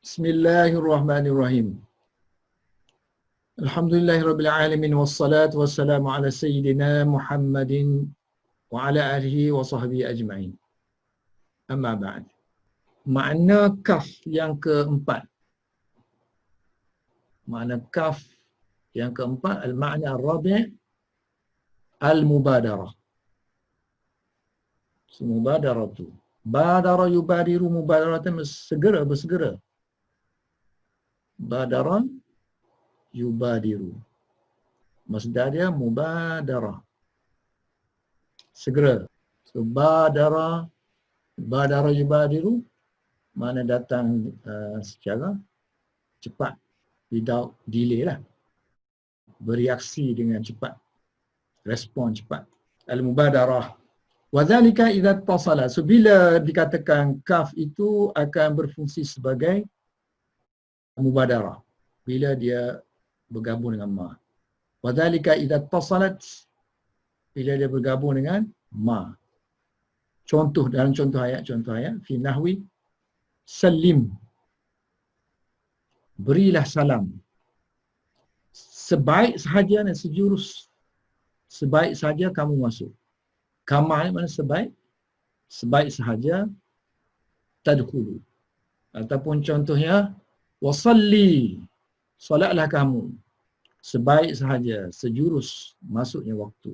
Bismillahirrahmanirrahim. Alhamdulillahirabbil alamin wassalatu wassalamu ala sayyidina Muhammadin wa ala alihi wa sahbihi ajma'in. Amma ba'd. Makna kaf yang keempat. Makna kaf yang keempat, al-ma'na ar-rabi' al-mubadarah. Mubadaratu. Badara yubadiru mubadaratan, segera, bersegera. Badara yubadiru. Masdar dia mubadarah. Segera. So badara yubadiru mana datang secara cepat, without delay lah. Bereaksi dengan cepat. Respon cepat. Al-mubadarah. Wadzalika idza tasala. So bila dikatakan kaf itu akan berfungsi sebagai mubadarah. Bila dia bergabung dengan ma. Wadzalika idza tasalat. Bila dia bergabung dengan ma. Contoh dalam contoh ayat fi nahwi salim. Berilah salam. Sebaik sahaja dan sejurus. Sebaik sahaja kamu masuk. Kama ni mana sebaik? Sebaik sahaja tadkhulu. Ataupun contohnya wasalli. Solatlah kamu. Sebaik sahaja, sejurus masuknya waktu.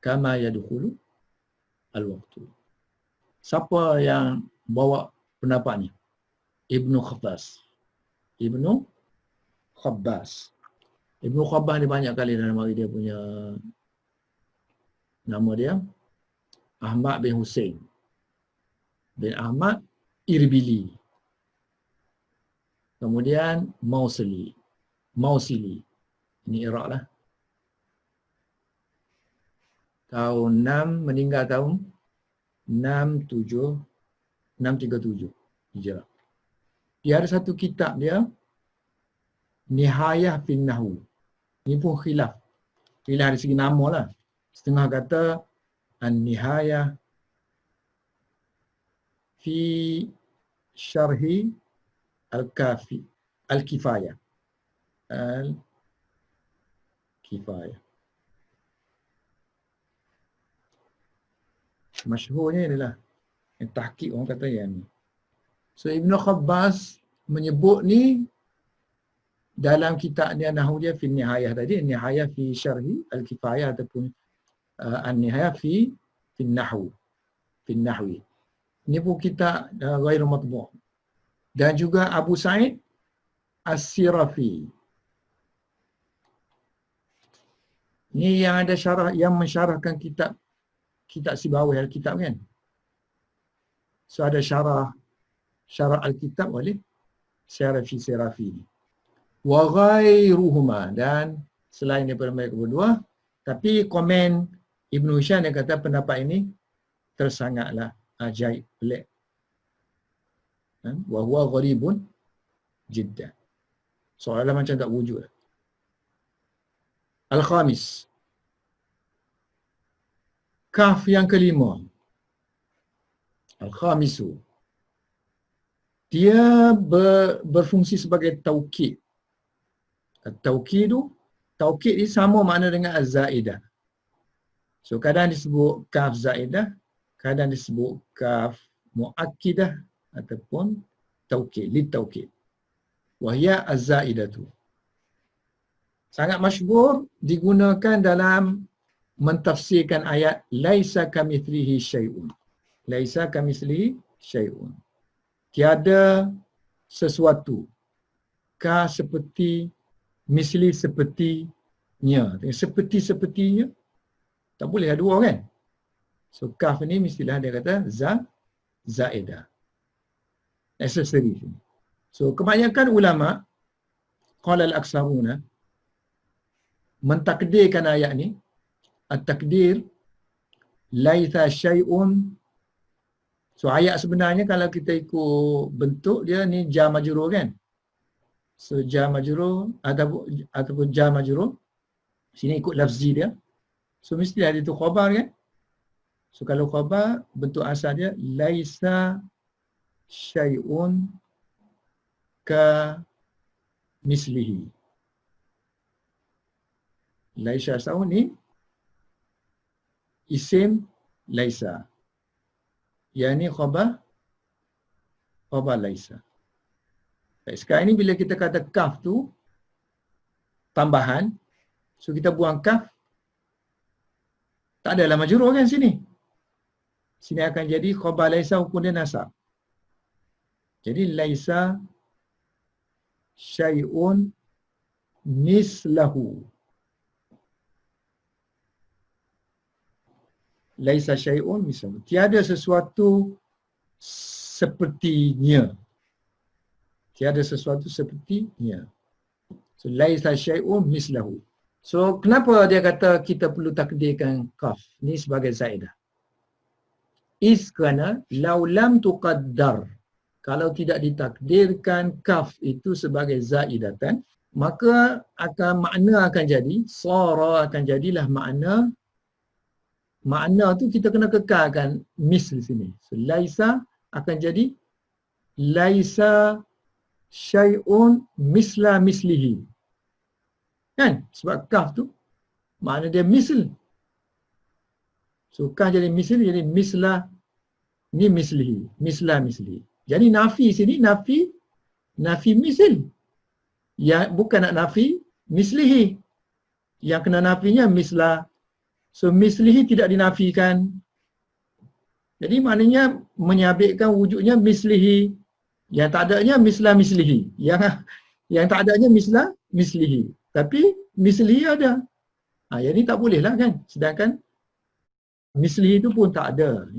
Kama yadkhulu al-waktu. Siapa yang bawa pendapat ni? Ibnu Khabbas. Ibnu Khabbas ni banyak kali dalam mari dia punya nama dia Ahmad bin Hussein bin Ahmad Irbili. Kemudian Mausili. Ini Iraq lah. Tahun 6, meninggal tahun 637 Hijrah. Dia ada satu kitab dia, Nihayah fin Nahwu. Ini pun khilaf. Khilaf dari segi nama lah. Setengah kata An-Nihayah fi syarhi Al-Kifayah. Al-Kifayah. Masyhurnya adalah tahqiq orang kata yang ni. So Ibnu Khabbas menyebut ni dalam kitab dia Nahwu dia fi Nihayah tadi, Nihayah fi syarhi Al-Kifayah ataupun An-Nihayah fi Nahwu. Fi Nahwi. Ini pun kitab ghairu matbu'. Dan juga Abu Sa'id As-Sirafi. Ini yang ada syarah, yang mensyarahkan kitab Sibawih Al-Kitab kan. So ada syarah Al-Kitab oleh Sirafi. Wa ghairuhuma, dan selain daripada mereka berdua, tapi komen Ibnu Hisham dia kata pendapat ini tersangatlah ajaib, pelik. Wa huwa gharibun jiddan. Soalan macam tak wujud. Al-Khamis. Kaf yang kelima. Al-Khamisu. Dia berfungsi sebagai taukid. Taukid ni sama makna dengan az-zaidah. So kadang disebut kaf zaidah, kadang disebut kaf muakkidah ataupun taukid, litaukid. Wahia az-zaidatu. Sangat masyhur digunakan dalam mentafsirkan ayat laisa kamitslihi syai'un. Laisa kamitslihi syai'un. Tiada sesuatu. Ka seperti, misli sepertinya. Seperti-sepertinya. Tak boleh ada dua kan? So kaf ni mestilah dia kata zaidah. Accessory. So kebanyakan ulama qala al-aksaruna mentakdirkan ayat ni, at-takdir laisa syai'un. So ayat sebenarnya kalau kita ikut bentuk dia ni jar majrur kan. So jar majrur ataupun jar majrur, sini ikut lafzi dia. So mesti ada itu khabar kan. So kalau khabar bentuk asal dia laisa syai'un ka mislihi. Laisa sa'un ni isim laisa. Yani khabar laisa. Baik, sekarang ni bila kita kata kaf tu tambahan, so kita buang kaf, tak adalah majrur kan sini. Sini akan jadi khabar laisa hukum dia nasab. Jadi laisa syai'un mislahu. Laisa syai'un mislahu. Tiada sesuatu sepertinya. Tiada sesuatu sepertinya. So laisa syai'un mislahu. So kenapa dia kata kita perlu takdirkan kaf ni sebagai zaidah? Is kerana lau lam tuqaddar, kalau tidak ditakdirkan kaf itu sebagai zaidatan, maka makna akan jadi sara, akan jadilah makna tu kita kena kekalkan misl sini. So laisa akan jadi laisa syai'un misla mislihi. Kan? Sebab kaf tu makna dia misl. So kaf jadi misl, jadi misla ni mislihi, misla mislihi. Jadi nafi sini nafi misl. Ya bukan nak nafi mislihi. Yang kena nafinya misla. So mislihi tidak dinafikan. Jadi maknanya menyabitkan wujudnya mislihi. Yang tak adanya misla mislihi. Yang tak adanya misla mislihi. Tapi mislihi ada. Yang ni tak boleh lah kan. Sedangkan mislihi itu pun tak ada.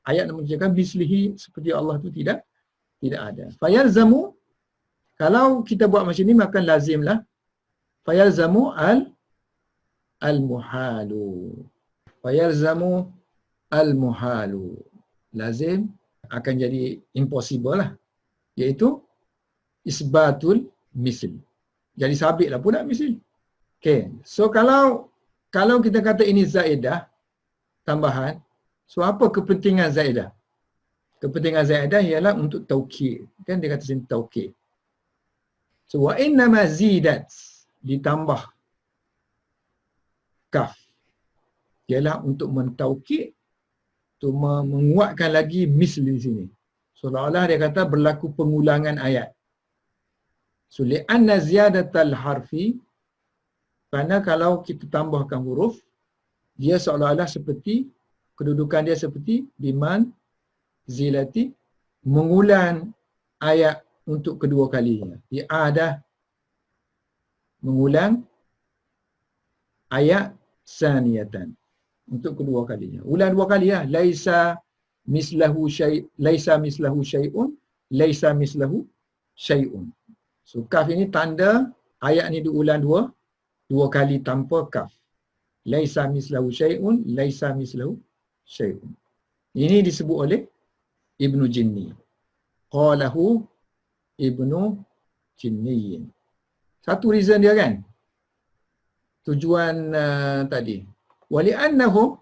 Ayat yang menunjukkan mislihi seperti Allah tu tidak ada. Fayalzamu, kalau kita buat macam ni maka lazimlah fayalzamu al-muhalu. Fayalzamu al-muhalu. Lazim akan jadi impossible lah. Iaitu isbatul misl. Jadi sabitlah pula misl. Okay. So kalau kita kata ini zaidah, tambahan, so apa kepentingan zaidah? Kepentingan zaidah ialah untuk taukid. Kan dia kata sini taukid. So wa innama zidat, ditambah kaf, ialah untuk mentaukid, untuk menguatkan lagi misl di sini. Seolah-olah dia kata berlaku pengulangan ayat. So li'anna ziyadatal harfi, kerana kalau kita tambahkan huruf, dia seolah-olah seperti, kedudukan dia seperti biman zilati, mengulang ayat untuk kedua kalinya. I'adah, mengulang ayat saniyatan, untuk kedua kalinya. Ulang dua kali lah. Laisa mislahu syai'un, laisa mislahu syai'un. So kaf ini tanda ayat ni diulang dua kali tanpa kaf. Laisa mislahu syai'un, laisa mislahu syai'un. Ini disebut oleh Ibnu Jinni. Qalahu Ibnu Jinniyin. Satu reason dia kan. Tujuan tadi. Wali'annahum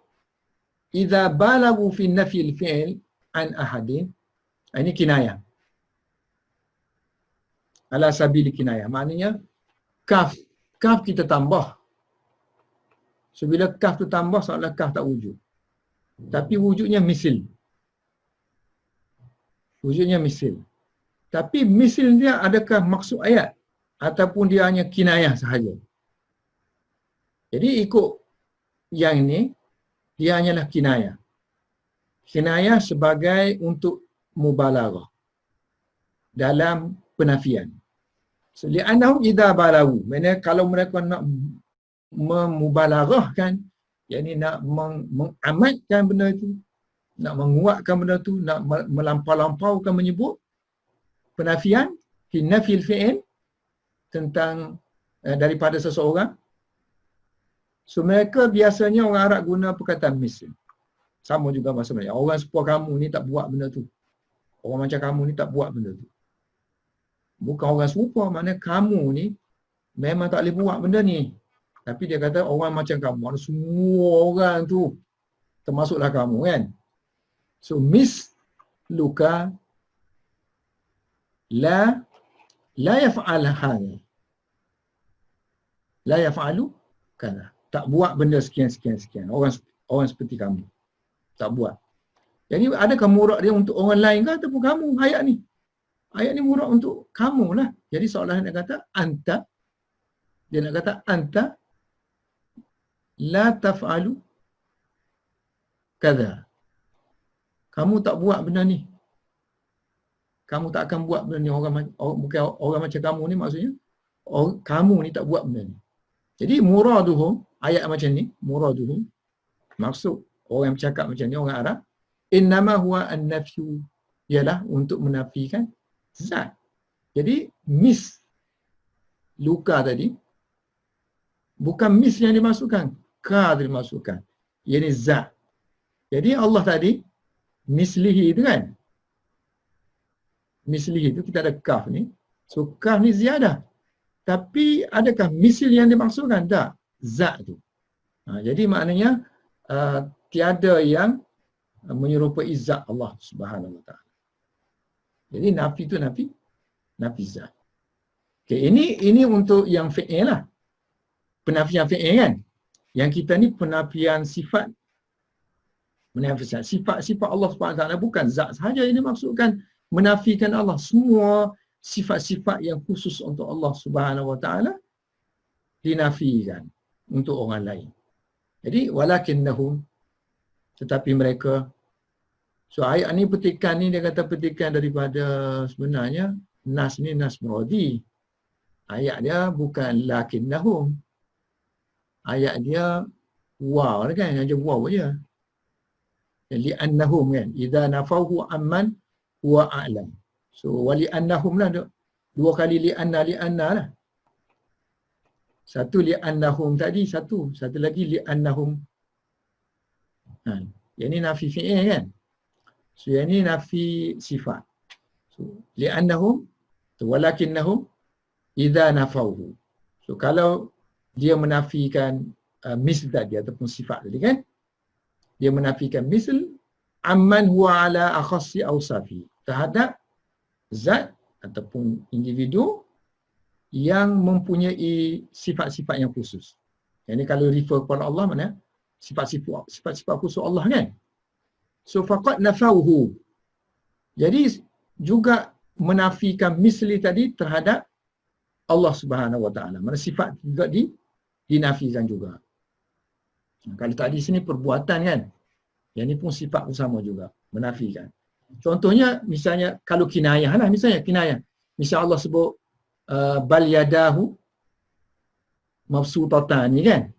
idza balagu fi nafyil fi'l an ahadin. Ini kinayah. Ala sabili kinayah. Maknanya kaf kita tambah. So bila kaf tu tambah seolah kaf tak wujud. Tapi wujudnya misil. Wujudnya misil. Tapi misil dia adakah maksud ayat ataupun dia hanya kinayah sahaja. Jadi ikut yang ini, dia hanyalah kinayah. Kinayah sebagai untuk mubalaghah dalam penafian. So, li'annahum idza balagu, maknanya kalau mereka nak memubalaghahkan, yakni nak mengamatkan benda itu, nak menguatkan benda itu, nak melampau-lampaukan menyebut penafian fi nafil fi'il, tentang daripada seseorang. So mereka biasanya orang Arab guna perkataan misl. Sama juga bahasa Melayu. Orang sepupu kamu ni tak buat benda tu. Orang macam kamu ni tak buat benda tu. Bukan orang serupa, maknanya kamu ni memang tak boleh buat benda ni. Tapi dia kata orang macam kamu. Mana semua orang tu termasuklah kamu kan. So misluka la la yaf'al hadha. La yaf'alu kadha. Tak buat benda sekian. Orang seperti kamu. Tak buat. Jadi adakah murad dia untuk orang lain ke ataupun kamu ayat ni? Ayat ni murad untuk kamu lah. Jadi seolah nak kata anta, dia nak kata anta la taf'alu kadha. Kamu tak buat benda ni. Kamu tak akan buat benda ni. Bukan orang macam kamu ni maksudnya. Kamu ni tak buat benda ni. Jadi muraduhum, ayat macam ni, muraduhum, maksud orang yang bercakap macam ni, orang Arab, innama huwa an-nafyu, ialah untuk menafikan zat. Jadi mis luka tadi, bukan mis yang dimasukkan, ka dimasukkan. Ia zat. Jadi Allah tadi, mislihi itu kan, mislihi itu kita ada kaf ni, so kaf ni ziyadah. Tapi adakah misil yang dimaksudkan? Tak. Zat tu. Jadi maknanya tiada yang menyerupai zat Allah Subhanahu Wa Taala. Jadi nafi tu nafi zat. Okay, ini untuk yang fi'il lah. Penafian fi'il kan. Yang kita ni penafian sifat. Menafikan sifat Allah Subhanahu Wa Taala, bukan zat sahaja ini maksudkan menafikan Allah. Semua sifat-sifat yang khusus untuk Allah Subhanahu Wa Taala dinafikan untuk orang lain. Jadi walakinnahum, tetapi mereka. So ayat ni petikan ni dia kata petikan daripada sebenarnya nas ni nas muradi. Ayat dia bukan lakinnahum. Ayat dia waw kan, aja waw aja. Li'annahum kan, idza nafahu amman huwa a'lam. So wali annahum lah, dua kali li'anna lah. Satu li'annahum tadi, satu lagi li'annahum. Yang ni nafi fi'il kan. So yang ni nafi sifat. So li'annahum, so walakinnahum idza nafahu. So kalau dia menafikan misl tadi ataupun sifat tadi kan, dia menafikan misl amman huwa ala akhassi awsafi, terhadap zat ataupun individu yang mempunyai sifat-sifat yang khusus. Yang ni kalau refer kepada Allah mana? Sifat-sifat khusus Allah kan? So faqad nafauhu. Jadi juga menafikan misli tadi terhadap Allah Subhanahu Wa Taala. Mana sifat juga dinafikan juga. Kalau tadi sini perbuatan kan? Yang ni pun sifat sama juga, menafikan. Contohnya misalnya kalau kinayah lah, misalnya kinayah. Misal Allah sebut bal yadahu mabsutatan ni kan.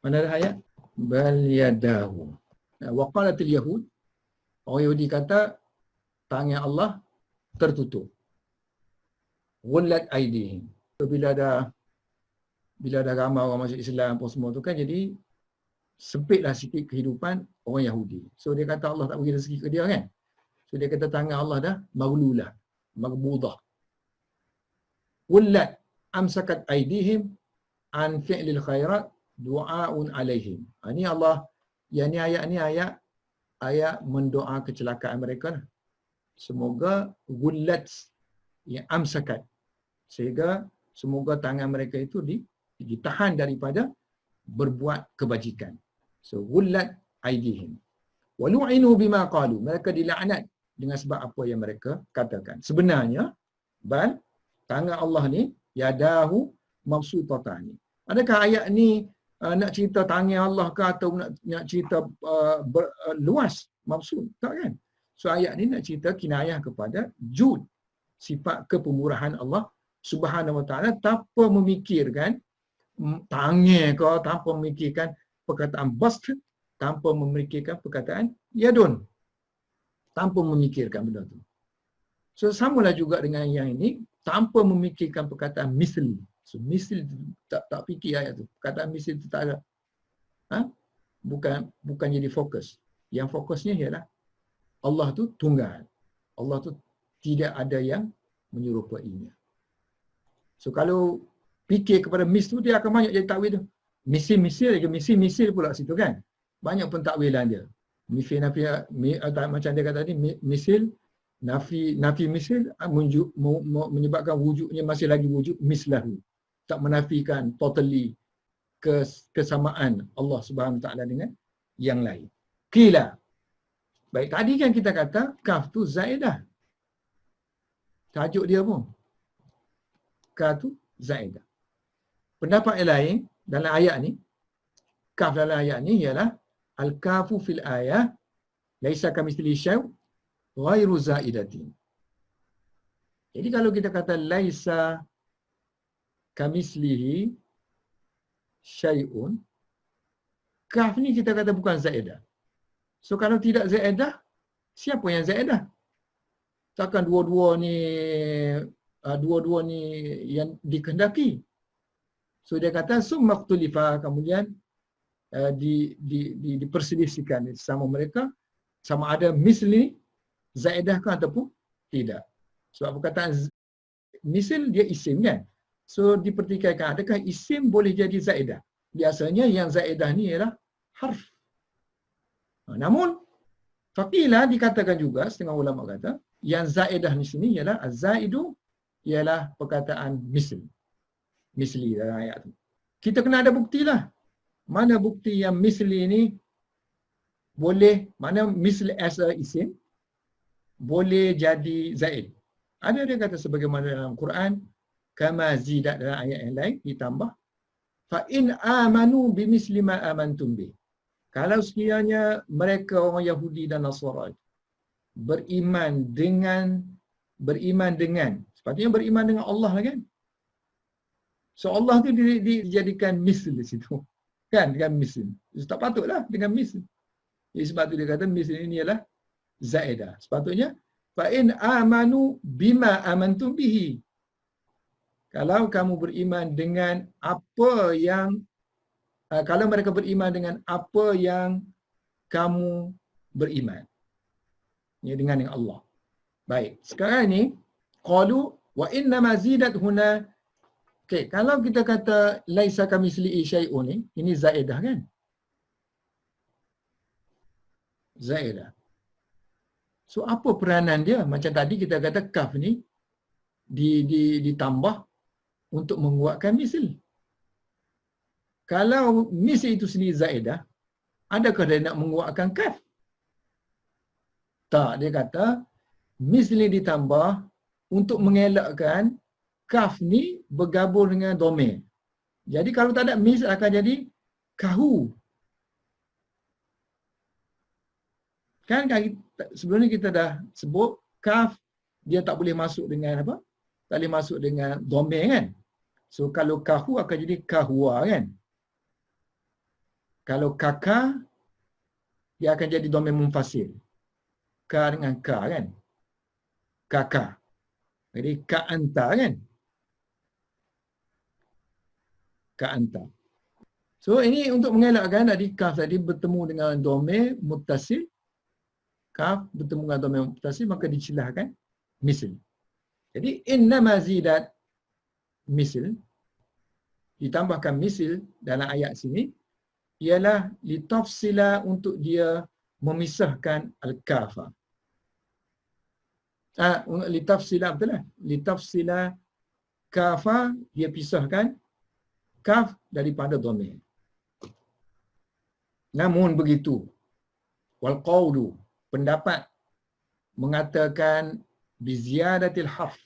Mana ada ayat? Bal yadahu. Wa qalatil yahud, orang Yahudi kata tangan Allah tertutup. Wallat aidihim. So, bila ada ramai orang masuk Islam pun semua tu kan, jadi sempitlah sikit kehidupan orang Yahudi. So dia kata Allah tak bagi rezeki ke dia kan. So dia kata tangan Allah dah maghlulah, maghbudah. Wallat amsakat aidihim an fi'lil khairat du'aun alaihim. Ini Allah, yang ni ayat mendoa kecelakaan mereka lah. Semoga wallat yang amsakat, sehingga semoga tangan mereka itu ditahan daripada berbuat kebajikan. So wallat aidihim wa lu'inu bima qalu, mereka dilaknat dengan sebab apa yang mereka katakan. Sebenarnya bal tangan Allah ni yadahu mabsutatani. Adakah ayat ni nak cerita tangan Allah ke atau nak cerita luas maksud? Tak kan? So ayat ni nak cerita kinayah kepada jud, sifat kepemurahan Allah Subhanahu Wa Taala, tanpa memikirkan tangan ke, tanpa memikirkan perkataan bast, tanpa memikirkan perkataan yadun, tanpa memikirkan benda tu. So samalah juga dengan yang ini, tanpa memikirkan perkataan misli. So misli tak fikir ayat tu. Perkataan misli tu tak ada. Bukan jadi fokus. Yang fokusnya ialah Allah tu tunggal. Allah tu tidak ada yang menyerupainya. So kalau fikir kepada mis tu, dia akan banyak jadi takwil tu. Misil pula situ kan. Banyak pentadwilan dia. Macam dia kata tadi, misil Nafi misl menyebabkan wujudnya masih lagi wujud mislahu. Tak menafikan totally kesamaan Allah Subhanahu Wa Taala dengan yang lain. Qila. Baik, tadi kan kita kata kaf tu zaidah. Tajuk dia pun kaf tu zaidah. Pendapat yang lain dalam ayat ni, kaf dalam ayat ni ialah al-kafu fil ayah laisa kamitslihi syai' ghairu zaidatin. Jadi kalau kita kata laisa kamitslihi syai'un, kaf ni kita kata bukan zaidah. So kalau tidak zaidah, siapa yang zaidah? Takkan dua-dua ni yang dikehendaki. So dia kata summa ikhtulifa, kemudian diperselisihkan sama mereka sama ada misli zaidah ke ataupun tidak. Sebab perkataan misl dia isim kan. So dipertikaikan adakah isim boleh jadi zaidah. Biasanya yang zaidah ni ialah harf. Namun faqila dikatakan juga setengah ulama kata yang zaidah di sini ialah az-zaidu ialah perkataan misli dalam ayat tu. Kita kena ada buktilah. Mana bukti yang misli ni boleh, mana misli as a isim boleh jadi zaid. Ada dia kata sebagaimana dalam Quran, kama zidat dalam ayat yang lain ditambah fa in amanu bimisli ma amantum bi. Kalau sekiranya mereka orang Yahudi dan Nasara beriman dengan sepatutnya beriman dengan Allah kan. So Allah tu dijadikan misl di situ. Kan dengan misl. Tak patutlah dengan misl. Jadi sebab tu dia kata misl ini ialah zaidah. Sepatutnya fa in amanu bima amantum bihi. Kalau kamu beriman dengan apa yang kalau mereka beriman dengan apa yang kamu beriman. Ya, dengan Allah. Baik. Sekarang ni qalu wa inna ma zidat huna. Okey, kalau kita kata laisa kamitslihi syai'un ni, ini zaidah kan? Zaidah. So apa peranan dia? Macam tadi kita kata kaf ni ditambah untuk menguatkan misl. Kalau misl itu sendiri zaidah, adakah dia nak menguatkan kaf? Tak, dia kata misl ni ditambah untuk mengelakkan kaf ni bergabung dengan dhamir. Jadi kalau tak ada misl akan jadi kahu. Kan sebelum ni kita dah sebut kaf dia tak boleh masuk dengan apa? Tak boleh masuk dengan dhamir kan? So kalau kahu akan jadi kahwa kan? Kalau kaka dia akan jadi dhamir munfasil. Ka dengan ka kan? Kaka. Jadi ka anta kan? Ka anta. So ini untuk mengelakkan tadi kaf tadi bertemu dengan dhamir muttasil. Kaf bertemu dengan dhamir muttasil maka dicelahkan misl. Jadi inna mazidat misl ditambahkan misl dalam ayat sini ialah litafsila untuk dia memisahkan al-kafa. Litafsila betul lah. Litafsila kafa dia pisahkan kaf daripada dhamir. Namun begitu wal qawlu pendapat mengatakan bi ziyadatil harf.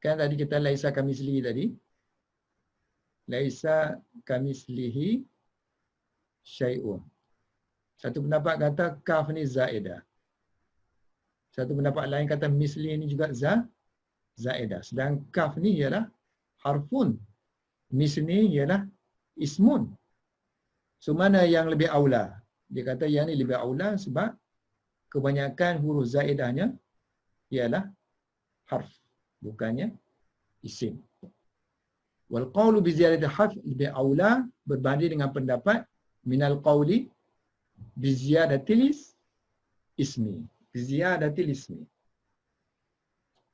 Kan tadi kita laisa kamitslihi tadi. Laisa kamitslihi syai'un. Satu pendapat kata kaf ni zaidah. Satu pendapat lain kata misli ni juga zaidah. Sedang kaf ni ialah harfun. Misli ialah ismun. So mana yang lebih aula? Dia kata yang ni lebih aula sebab kebanyakan huruf zaidahnya ialah harf, bukannya isim. Wal qawlu bi ziyadatil harf lebih aula berbanding dengan pendapat minal qawli bi ziyadatil ismi. Bi ziyadatil ismi.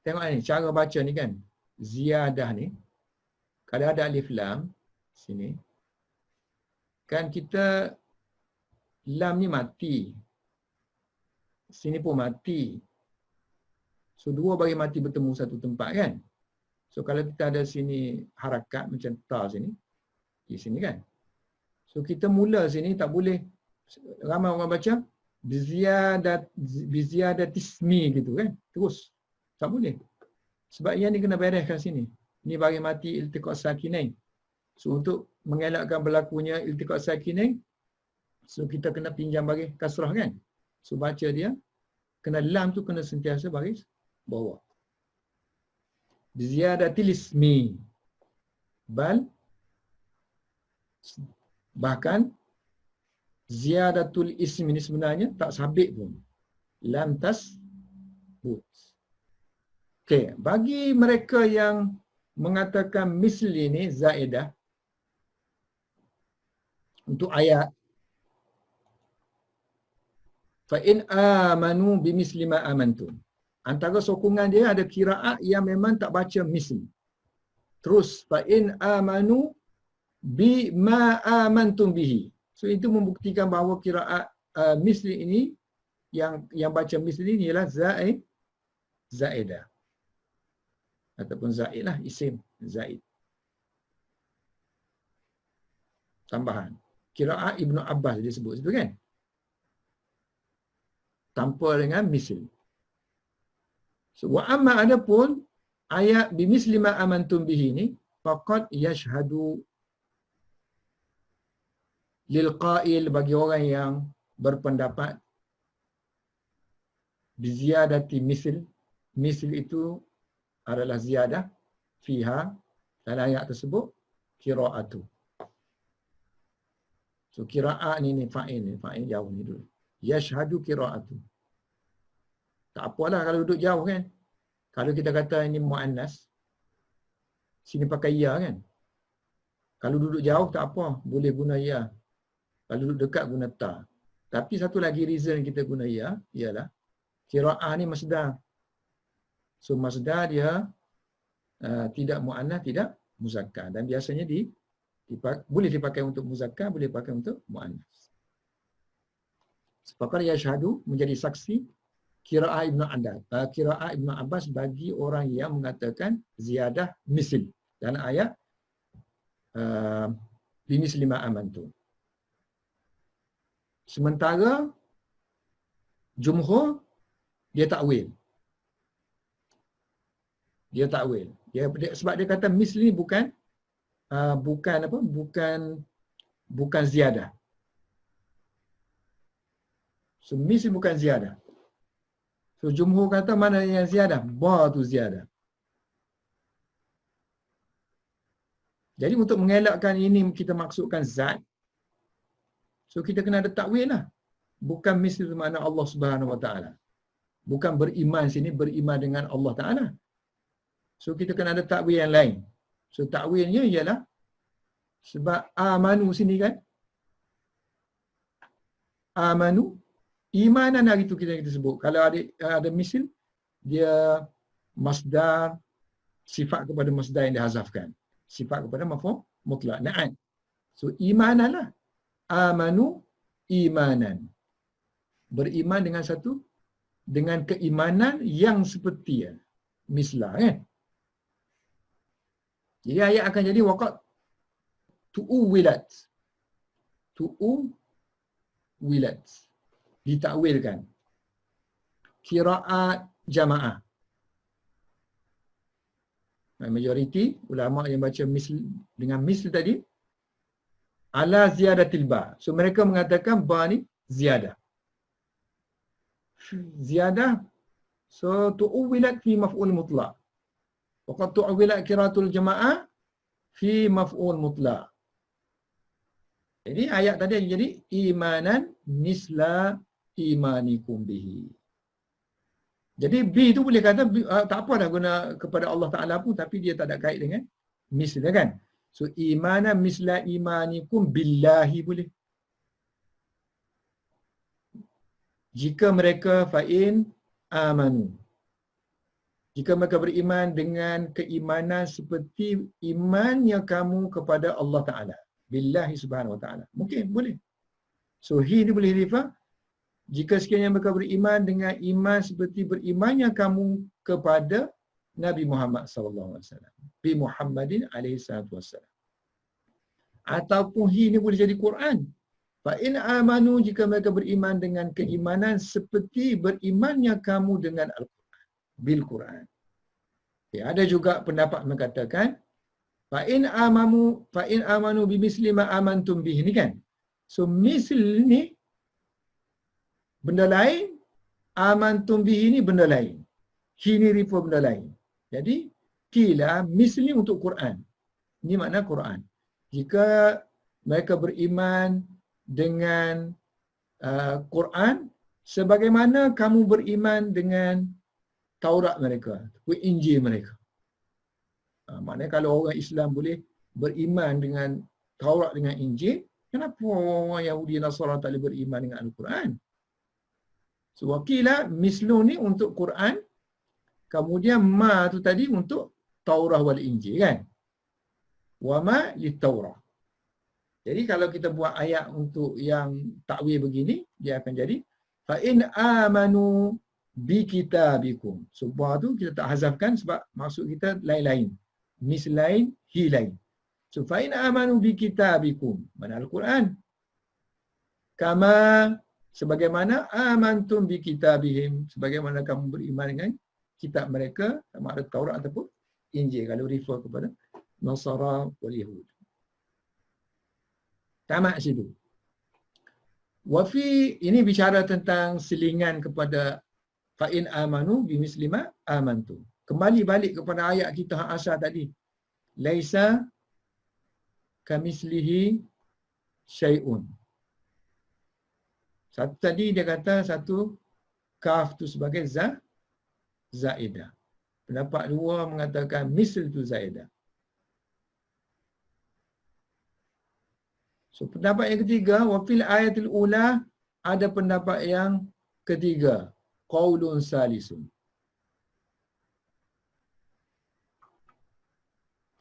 Tengok ni cara baca ni kan. Ziyadah ni kalau ada alif lam sini kan kita lam ni mati. Sini pun mati. So dua bagi mati bertemu satu tempat kan. So kalau kita ada sini harakat macam ta sini, di sini kan. So kita mula sini tak boleh, ramai orang baca biziadat ismi gitu kan. Terus tak boleh. Sebab yang ni kena bereskan sini. Ni bagi mati iltiqat sakinain. So untuk mengelakkan berlakunya iltiqat sakinain, so kita kena pinjam bagi kasrah kan. So baca dia kena lam tu kena sentiasa baris bawah. Ziyadatil ismi. Bal bahkan ziyadatul ismi ni sebenarnya tak sabit pun. Lam tasbut. Okey, bagi mereka yang mengatakan misli ni zaidah untuk ayat fa in amanu bimisli ma amantum. Antara sokongan dia ada qiraat yang memang tak baca misli. Terus fa in amanu bima amantum bihi. So itu membuktikan bahawa qiraat misli ini yang baca misli ni ialah zaidah. Ataupun zaid lah, isim zaid. Tambahan. Qiraat Ibnu Abbas dia sebut situ kan. Tanpa dengan misli. So, wa amma adapun ayat bimisli ma amantum bihi ni faqad yashhadu lil qail bagi orang yang berpendapat biziyadati misl itu adalah ziyadah fiha dalam ayat tersebut qiraatu. So qiraat ni fa'il jauh ni dulu. Yashhadu qiraatu. Tak apalah kalau duduk jauh kan. Kalau kita kata ini muannas, sini pakai ya kan. Kalau duduk jauh tak apa, boleh guna ya. Kalau duduk dekat guna ta. Tapi satu lagi reason kita guna ya ialah qiraah ni masdar. So masdar dia tidak muannas, tidak muzakkar, dan biasanya boleh dipakai untuk muzakkar, boleh dipakai untuk muannas. Sepakar yashhadu menjadi saksi qiraah Ibnu Abbas bagi orang yang mengatakan ziyadah misl dan ayat bimisli ma amantu. Sementara jumhur dia takwil. Sebab dia kata misli bukan ziyadah. So misli bukan ziyadah. So jumhur kata mana yang ziyadah? Ba tu ziyadah. Jadi untuk mengelakkan ini kita maksudkan zat. So kita kena ada takwil lah. Bukan misli makna Allah Subhanahu Wa Taala. Bukan beriman sini beriman dengan Allah Taala. So kita kena ada takwil yang lain. So takwilnya ialah sebab amanu sini kan. Amanu imanan hari itu kita sebut. Kalau ada misl, dia masdar sifat kepada masdar yang dihazafkan. Sifat kepada maf'ul mutlak. Na'an. So imanan lah. Amanu imanan. Beriman dengan keimanan yang seperti mislah kan. Jadi ayat akan jadi waqat tu'uwilat. Tu'uwilat. Ditakwilkan. Qiraat jamaah. Majoriti ulama yang baca dengan misl tadi ala ziyadatil ba. So mereka mengatakan ba ni ziyadah. Ziyadah so tu'uwilat fi maf'ul mutlaq. Waqad tu'uwilat qiraatul jamaah fi maf'ul mutlaq. Jadi ayat tadi jadi imanan misla imanikum bihi. Jadi B tu boleh kata tak apa dah guna kepada Allah Ta'ala pun, tapi dia tak ada kait dengan misla kan. So imanan misla imanikum billahi boleh. Jika mereka fa'in amanu. Jika mereka beriman dengan keimanan seperti imannya kamu kepada Allah Ta'ala. Billahi subhanahu wa ta'ala. Mungkin boleh. So he ni boleh rifah jika sekiranya mereka beriman dengan iman seperti berimannya kamu kepada Nabi Muhammad sallallahu alaihi wasallam. Bi Muhammadin alaihi salatu wasallam. Ataupun hi ini boleh jadi Quran. Fa in amanu, jika mereka beriman dengan keimanan seperti berimannya kamu dengan Al-Quran, bil Quran. Ya, ada juga pendapat mengatakan fa in amanu bimisli ma amantum bihi ni kan. So misl ni benda lain, amantum bihi ni benda lain. Hi ni rupa benda lain. Jadi kila misl ni untuk Quran. Ini makna Quran. Jika mereka beriman dengan Quran sebagaimana kamu beriman dengan Taurat mereka, Injil mereka. Maknanya kalau orang Islam boleh beriman dengan Taurat dengan Injil, kenapa orang Yahudi Nasara tak boleh beriman dengan Al-Quran? So wakilah mislu ni untuk Quran, kemudian ma tu tadi untuk Taurah wal Injil kan? Wa ma li Taurah. Jadi kalau kita buat ayat untuk yang takwil begini, dia akan jadi fa in amanu bi kitabikum. So buah tu kita tak hazafkan sebab maksud kita lain-lain. Mis lain, hi lain. So fa in amanu bi kitabikum, mana Al-Quran. Kama sebagaimana amantum bi kitabihim, sebagaimana kamu beriman dengan kitab mereka, sama ada Taurat ataupun Injil kalau refer kepada Nasara wal Yahud. Tamat situ. Wafi ini bicara tentang selingan kepada fa'in amanu bimislima amantu. Kembali balik kepada ayat kita hak asal tadi. Laisa kamislihi syai'un. Satu tadi dia kata satu kaf tu sebagai zaidah. Pendapat dua mengatakan misl tu zaidah. So pendapat yang ketiga, wa fil ayatil ula, ada pendapat yang ketiga, qaulun salisun.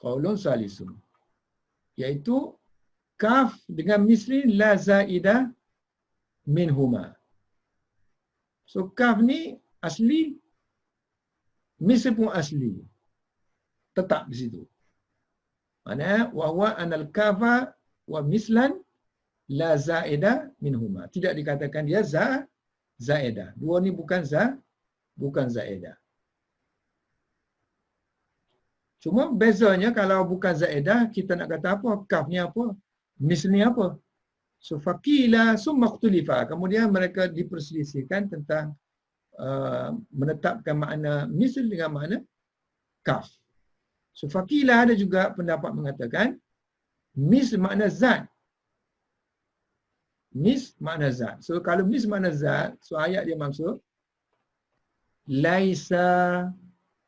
Qaulun salisun. Iaitu kaf dengan misli la zaidah minhuma. So kaf ni asli, misli pun asli. Tetap di situ. Maksudnya wa huwa anal kafa wa mislan la zaida minhuma. Tidak dikatakan dia zaidah. Dua ni bukan zaidah. Cuma bezanya kalau bukan zaidah, kita nak kata apa? Kaf ni apa? Misl ni apa? So faqila summa ikhtulifa. Kemudian mereka diperselisihkan tentang menetapkan makna misl dengan makna kaf. So faqila ada juga pendapat mengatakan mis makna zat. Mis makna zat. So kalau mis makna zat, so ayat dia maksud laisa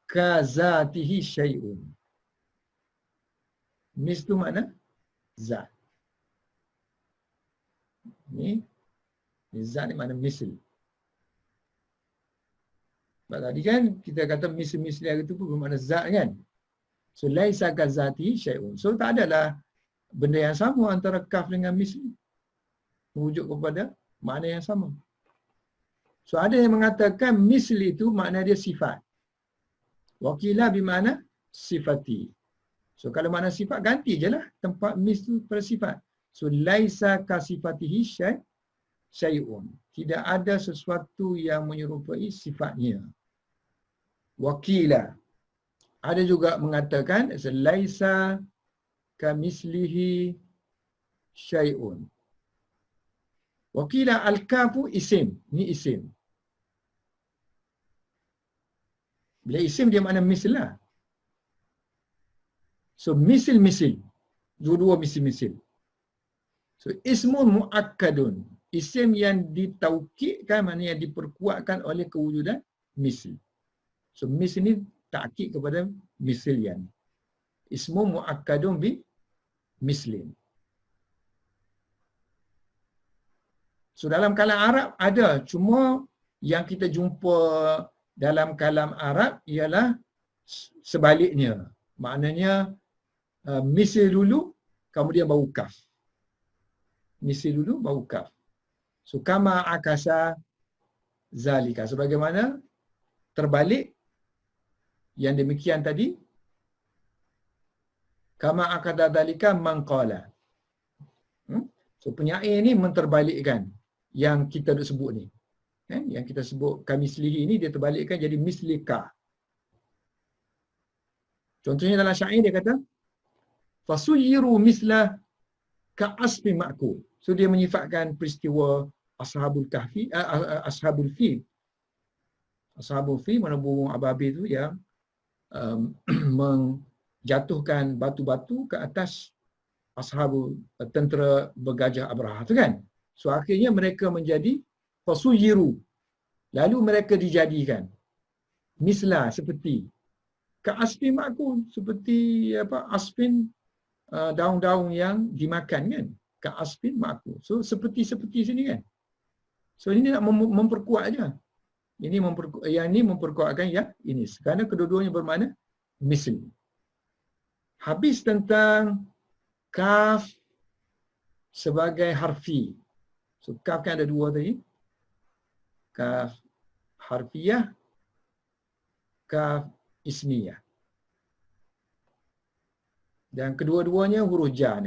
kazatihi syai'un. Mis tu makna zat. Ni zat ni makna misl. Sebab tadi kan kita kata misl hari tu pun bermakna zat kan. So laisa kazatihi syai'un. So tak adalah benda yang sama antara kaf dengan misli. Merujuk kepada makna yang sama. So ada yang mengatakan misli itu makna dia sifat. Wakilah bermakna sifati. So kalau makna sifat, ganti je lah tempat mis tu pada sifat. So laisa kasifatihi syai'un. Tidak ada sesuatu yang menyerupai sifatnya. Wakilah. Ada juga mengatakan laisa kamislihi syai'un. Wakila al-kafu isim. Ni isim. Bila isim dia makna misl lah. So misil. Dua-dua misil. So ismun mu'akkadun. Isim yang ditaukidkan, maknanya diperkuatkan oleh kewujudan misl. So misl ni takkid kepada mislian. Ismu mu'akkadun bi mislin. So dalam kalam Arab ada, cuma yang kita jumpa dalam kalam Arab ialah sebaliknya. Maknanya misil dulu, kemudian baru kaf. Misil dulu, baru kaf. So kama akasa zalika. Sebagaimana terbalik yang demikian tadi, kama akada dzalika man qala. So penyair ni menterbalikkan yang kita duk sebut ni. Yang kita sebut kamislihi ni dia terbalikkan jadi mislika. Contohnya dalam syair dia kata fasuyiru misla ka'asfi ma'kul. So dia menyifatkan peristiwa ashabul kahfi, ashabul fil. Ashabul fil mana burung ababil tu yang menjatuhkan batu-batu ke atas ashabul tentera bergajah Abraha tu kan. So akhirnya mereka menjadi fasuyiru. Lalu mereka dijadikan misla seperti ka'asfi ma'kul, seperti apa asfin, daun-daun yang dimakan kan. Ka'asfin ma'kul. So seperti sini kan. So ini nak memperkuat aja. Yang ini memperkuatkan yang ini. Kerana kedua-duanya bermakna misl. Habis tentang kaf sebagai harfi. So kaf kan ada dua tadi. Kaf harfiyah, kaf ismiyah. Dan kedua-duanya huruf jar,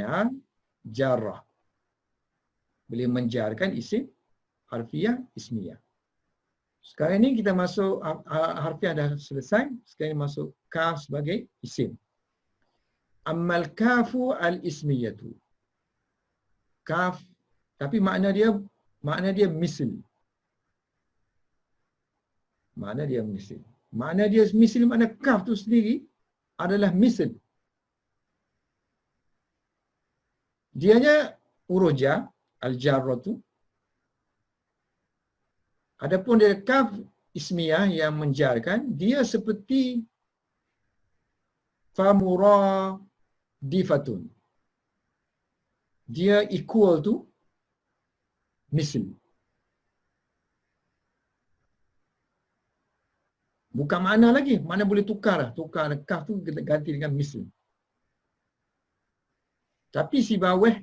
jarrah. Boleh menjarkan isim harfiyah, ismiyah. Sekarang ni kita masuk harfiah dah selesai, sekarang ni masuk kaf sebagai isim. Ammal kafu al-ismiyatu. Kaf tapi makna dia misl. Makna dia misl. Makna kaf tu sendiri adalah misl. Dianya huruf jar, al-jarratu. Adapun dia kaf ismiyah yang menjarkan, dia seperti famuradifatun. Dia equal to misl. Bukan makna lagi, mana boleh tukar kaf tu ganti dengan misl. Tapi si bawah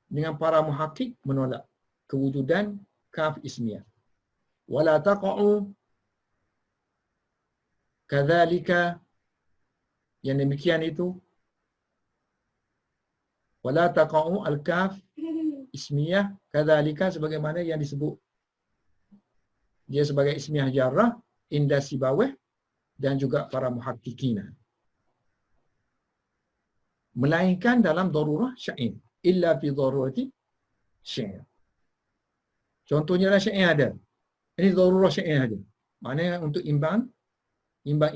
dengan para muhakkik menolak kewujudan kaf ismiyah. Wala taqa'u kadzalika, yang demikian itu wala taqa'u al-kaf ismiyah kadzalika sebagaimana yang disebut dia sebagai ismiyah jarrah inda sibawih dan juga para muhakkikina, melainkan dalam darurah syair, illa fi darurati syair. Contohnya lah syair ada. Ini darurah syair ada. Maknanya untuk imbang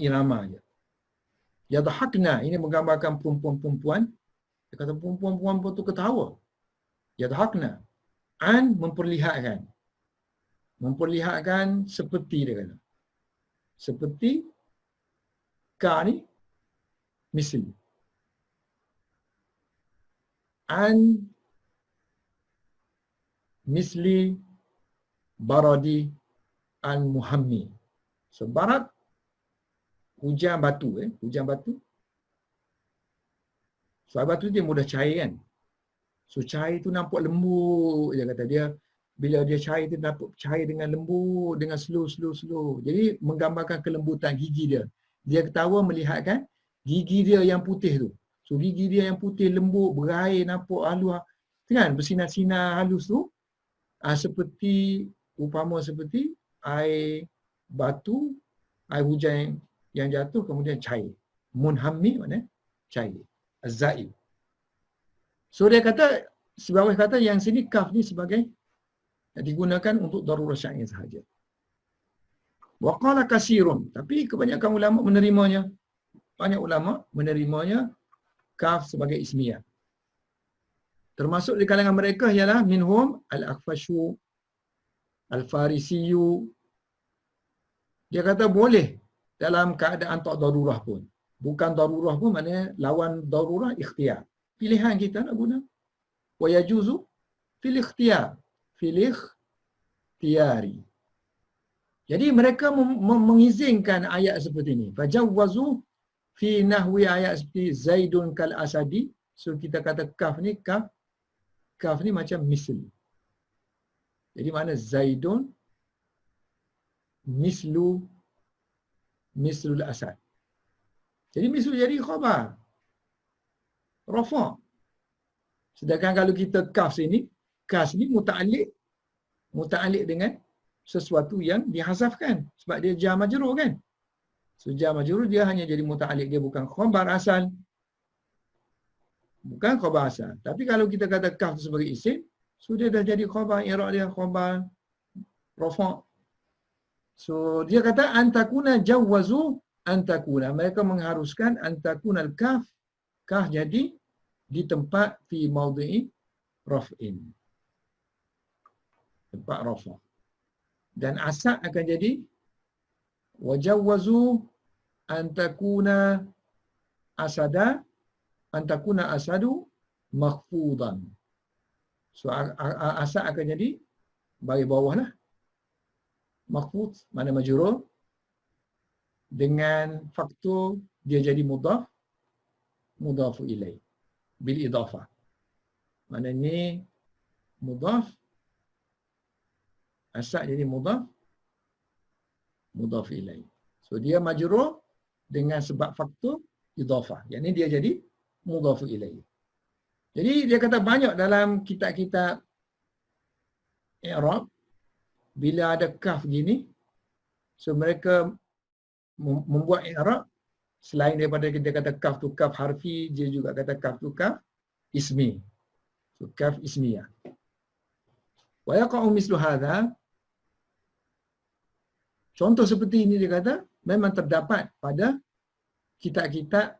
irama aja. Yadhakna, ini menggambarkan perempuan-perempuan. Dia kata perempuan-perempuan tu ketawa. Yadhakna. An memperlihatkan seperti dia kata. Seperti ka ni misli. An misli baradi al-muhammi. So barat hujan batu. Hujan batu. Sebab batu dia mudah cair kan. So cair tu nampak lembut. Dia kata dia bila dia cair tu nampak cair dengan lembut, dengan slow. Jadi menggambarkan kelembutan gigi dia. Dia ketawa melihatkan gigi dia yang putih tu. So gigi dia yang putih lembut, berair, nampak halus kan, bersinar-sinar halus tu. Seperti upama seperti air batu, air hujan yang jatuh kemudian cair. Munhammi maknanya cair. Az-za'i. So dia kata, sebawah kata yang sini kaf ni sebagai digunakan untuk darurah syair sahaja. Wa qala kasirun, tapi kebanyakan ulama menerimanya. Banyak ulama menerimanya kaf sebagai ismiyah. Termasuk di kalangan mereka ialah minhum al-Akhfashu, al-Farisiyu. Dia kata boleh dalam keadaan tak darurah pun. Bukan darurah pun maknanya lawan darurah ikhtiar. Pilihan kita nak guna. Wa yajuzu fil ikhtiyar. Fil ikhtiyari. Jadi mereka mengizinkan ayat seperti ini. Fajawwazu fi nahwi ayat seperti Zaidun kal asadi. So kita kata kaf ni kaf ni macam misl. Jadi mana Zaidun mislul asad. Jadi mislu jadi khabar. Rafa'. Sedangkan kalau kita kaf sini, kas ni muta'alliq dengan sesuatu yang dihazafkan sebab dia jar majrur kan. So jar majrur dia hanya jadi muta'alliq, dia bukan khabar asal. Bukan khabar asal. Tapi kalau kita kata kaf sebagai isim, sudah dah jadi khabar, i'rab dia khabar rafa'. So dia kata antakuna jawazu antakuna. Mereka mengharuskan antakuna al-kaf, kaf jadi di tempat fi maudhi'i raf'in. Tempat rafa'. Dan asad akan jadi wajawazu antakuna asadu makhfudan. So asad akan jadi bagi bawah lah. Makhfud mana majrur dengan faktor dia jadi mudafu ilaih bil idafah. Maknanya mudaf asad jadi mudaf ilaih. So dia majrur dengan sebab faktor idafah. Yang ni dia jadi mudaf ilaih. Jadi dia kata banyak dalam kitab-kitab i'rab bila ada kaf gini, so mereka membuat i'rab selain daripada kita kata kaf tu kaf harfi, dia juga kata kaf tu kaf ismi. So kaf ismiyah. Wa yaqa'u mislu hadha. Contoh seperti ini dia kata memang terdapat pada kitab-kitab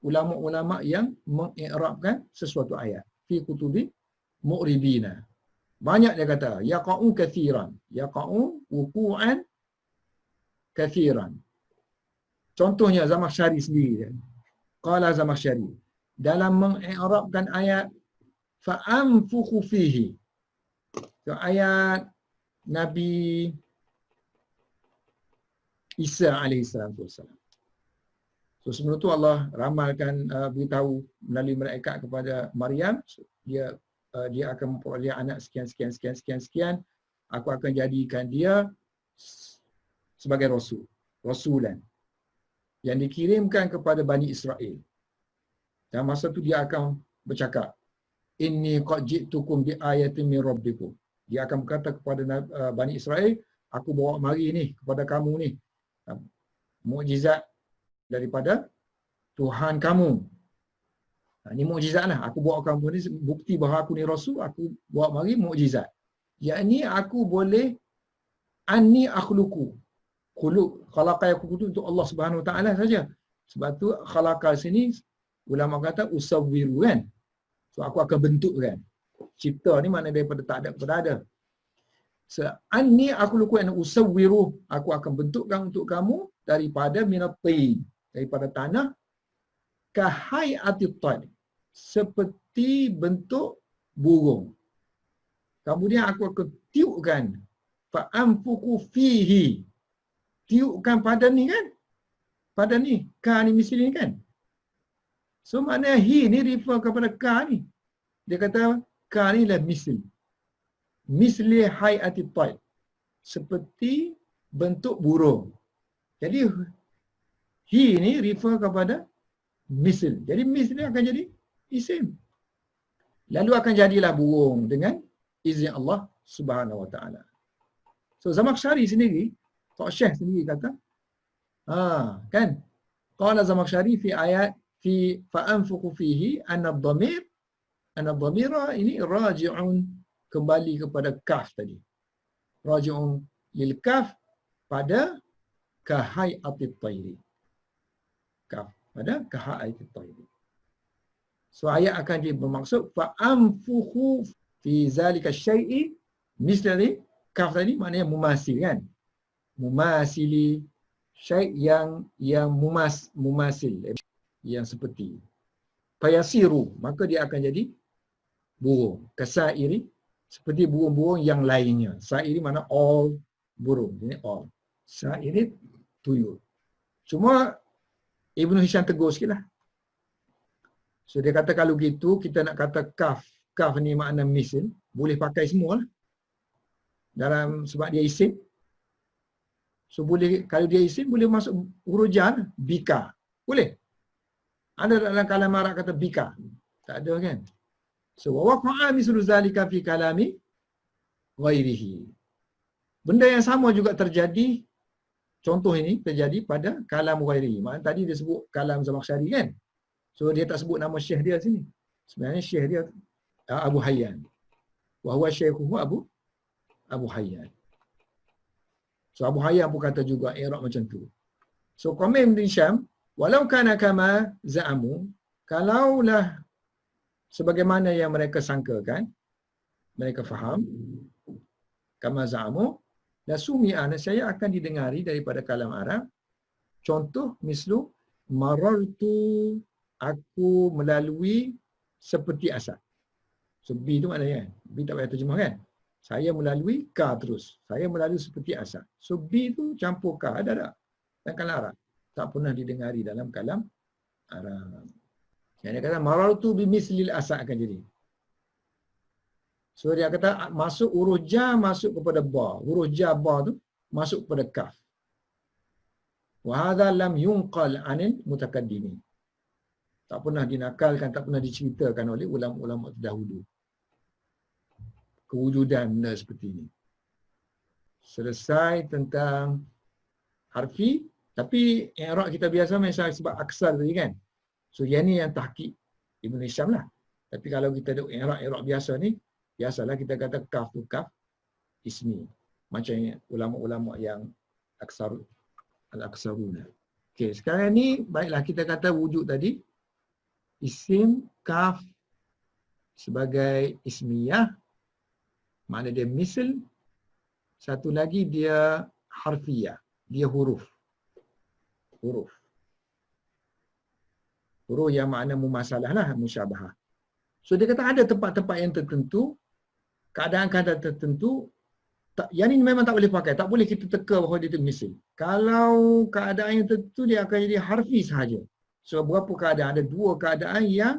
ulama-ulama yang mengi'rabkan sesuatu ayat fi kutubi mu'ribina. Banyak dia kata yaqa'u kathiran, yaqa'u wuqu'an kathiran. Contohnya Zamakhsyari sendiri. Qala Zamakhsyari dalam mengi'rabkan ayat fa'anfukhu fihi. So, ayat Nabi Isa alaihissalam. So sebelum tu Allah ramalkan beritahu melalui malaikat kepada Maryam, dia akan memperoleh anak sekian. Aku akan jadikan dia sebagai rasulan yang dikirimkan kepada Bani Israel. Dan masa tu dia akan bercakap, inni qad ji'tukum bi ayatin min rabbikum. Dia akan berkata kepada Bani Israel, aku bawa mari ni kepada kamu ni mukjizat daripada Tuhan kamu. Ini mukjizat lah. Aku bawa kamu ni bukti bahawa aku ni rasul, aku bawa mari mukjizat. Yakni aku boleh anni akhluqu. Khuluq, khalaqah aku tu untuk Allah Subhanahu Wa Taala saja. Sebab tu khalaqah sini ulama kata usawwiru kan. So aku akan bentukkan. Cipta ni mana daripada tak ada kepada ada. So anni akhluqu an usawwiru, aku akan bentukkan untuk kamu daripada minat tin, daripada tanah, kahai'atit tayr, seperti bentuk burung. Kemudian aku akan tiupkan fa'anfuku fihi, tiupkan pada ni kan, pada ni ka ni misli ni kan. So maknanya hi ni refer kepada ka ni. Dia kata ka ni lah misli hay'atit tayr, seperti bentuk burung. Jadi hi ni refer kepada misl. Jadi misl ni akan jadi isim. Lalu akan jadilah burung dengan izin Allah Subhanahu Wa Taala. So Zamakhsyari sendiri, Tok Syekh sendiri kata, kan? Qala Zamakhsyari fi ayat fi fa'anfuqu fihi anad-dhamira ini raji'un, kembali kepada kaf tadi. Raji'un lil kaf pada kahai'atit tayri. Kaf pada kahai'atit tayri. So ayat akan bermaksud fa'anfukhu fi zalika syai'i misli kaf tadi maknanya mumasil kan. Mumasili syai' yang mumasil, yang seperti. Fayasiru, maka dia akan jadi burung. Kasairi, seperti burung-burung yang lainnya. Sairi mana all burung. Ini all. Sairi tuyul. Cuma Ibn Hisham tegur sikit lah. So dia kata kalau gitu kita nak kata kaf. Kaf ni makna misil. Boleh pakai semua lah. Dalam sebab dia isim. So boleh, kalau dia isim boleh masuk huruf jar, bika. Boleh. Ada dalam kalam Arab kata bika. Tak ada kan? So waqa'a mislu zalika fi kalami ghairihi. Benda yang sama juga terjadi, contoh ini terjadi pada kalam ghairihi. Maksudnya tadi dia sebut kalam Zamakhsyari kan? So dia tak sebut nama syekh dia sini. Sebenarnya syekh dia Abu Hayyan. Wa huwa syekhuhu Abu Hayyan. So Abu Hayyan pun kata juga i'rab macam tu. So komen bin Syam, walau kana kama za'amu, kalaulah sebagaimana yang mereka sangkakan, mereka faham, kama za'amu, la sumi'a, saya akan didengari daripada kalam Arab. Contoh mislu marartu, aku melalui seperti asad. So B tu maknanya kan? B tak payah terjemah kan? Saya melalui ka terus. Saya melalui seperti asad. So B tu campur ka, ada tak? Dalam kalam Arab. Tak pernah didengari dalam kalam Arab. Yang dia kata marartu bimislil asad akan jadi. So dia kata masuk huruf ja masuk kepada ba. Huruf ja ba tu masuk kepada kaf. Wa hadha lam yunqal anil mutakaddimin. Tak pernah dinakalkan, tak pernah diceritakan oleh ulama-ulama terdahulu. Kewujudan benda seperti ini. Selesai tentang harfi, tapi i'rab kita biasa memang sebab aksar tadi kan. So yang ni yang tahqiq Ibn Hisham lah. Tapi kalau kita ada i'rab biasa ni, biasalah kita kata kaf tu kaf ismi. Macam ulama-ulama yang aksar al-aksaruna. Okey, sekarang ni baiklah kita kata wujud tadi isim kaf sebagai ismiyah, makna dia misl. Satu lagi dia harfiyah, dia huruf. Huruf yang makna mumasalah lah, musyabahah. So dia kata ada tempat-tempat yang tertentu, keadaan-keadaan tertentu, yang ni memang tak boleh pakai, tak boleh kita teka bahawa dia itu misl. Kalau keadaan yang tertentu dia akan jadi harfi sahaja. So berapa keadaan? Ada dua keadaan yang